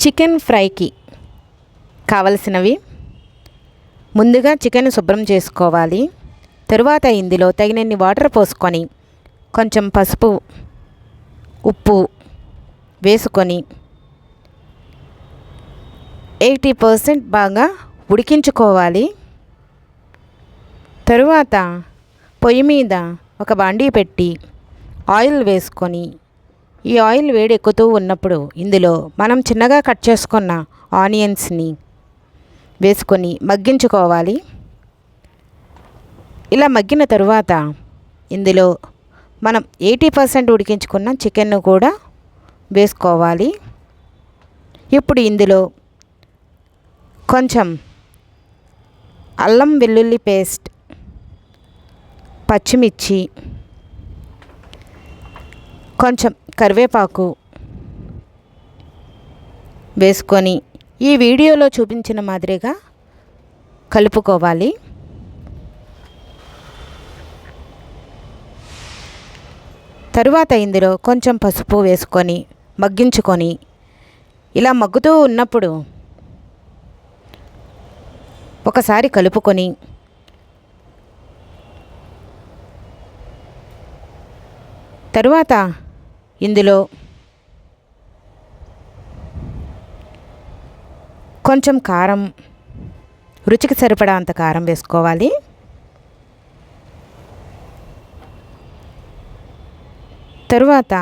Chicken ఫ్రైకి కావలసినవి ముందుగా చికెన్ శుభ్రం చేసుకోవాలి. తరువాత ఇందులో తగినన్ని వాటర్ పోసుకొని కొంచెం పసుపు ఉప్పు వేసుకొని 80% బాగా ఉడికించుకోవాలి. తరువాత పొయ్యి మీద ఒక బాండీ పెట్టి ఆయిల్ వేసుకొని ఈ ఆయిల్ వేడెక్కుతూ ఉన్నప్పుడు ఇందులో మనం చిన్నగా కట్ చేసుకున్న ఆనియన్స్ని వేసుకొని మగ్గించుకోవాలి. ఇలా మగ్గిన తరువాత ఇందులో మనం 80% ఉడికించుకున్న చికెన్ను కూడా వేసుకోవాలి. ఇప్పుడు ఇందులో కొంచెం అల్లం వెల్లుల్లి పేస్ట్, పచ్చిమిర్చి, కొంచెం కరివేపాకు వేసుకొని ఈ వీడియోలో చూపించిన మాదిరిగా కలుపుకోవాలి. తరువాత ఇందులో కొంచెం పసుపు వేసుకొని మగ్గించుకొని ఇలా మగ్గుతూ ఉన్నప్పుడు ఒకసారి కలుపుకొని తరువాత ఇందులో కొంచెం కారం, రుచికి సరిపడా అంత కారం వేసుకోవాలి. తరువాత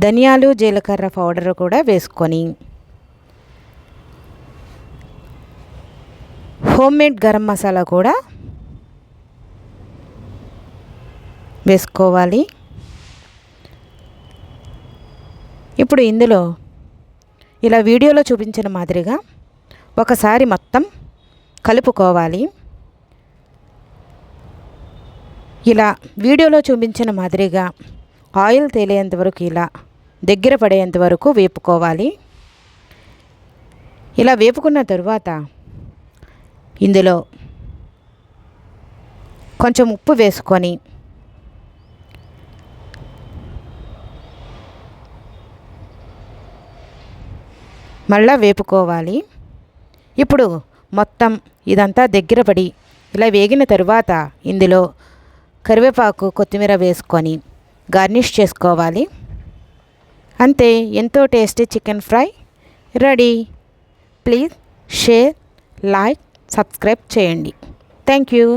ధనియాలు జీలకర్ర పౌడర్ కూడా వేసుకొని హోమ్మేడ్ గరం మసాలా కూడా వేసుకోవాలి. ఇప్పుడు ఇందులో ఇలా వీడియోలో చూపించిన మాదిరిగా ఒకసారి మొత్తం కలుపుకోవాలి. ఇలా వీడియోలో చూపించిన మాదిరిగా ఆయిల్ తేలేంత వరకు ఇలా దగ్గర పడేంత వరకు వేపుకోవాలి. ఇలా వేపుకున్న తరువాత ఇందులో కొంచెం ఉప్పు వేసుకొని మళ్ళా వేపుకోవాలి. ఇప్పుడు మొత్తం ఇదంతా దగ్గర పడి ఇలా వేగిన తరువాత ఇందులో కరివేపాకు, కొత్తిమీర వేసుకొని గార్నిష్ చేసుకోవాలి. అంతే, ఎంతో tasty chicken fry ready. Please share, like, subscribe చేయండి. Thank you.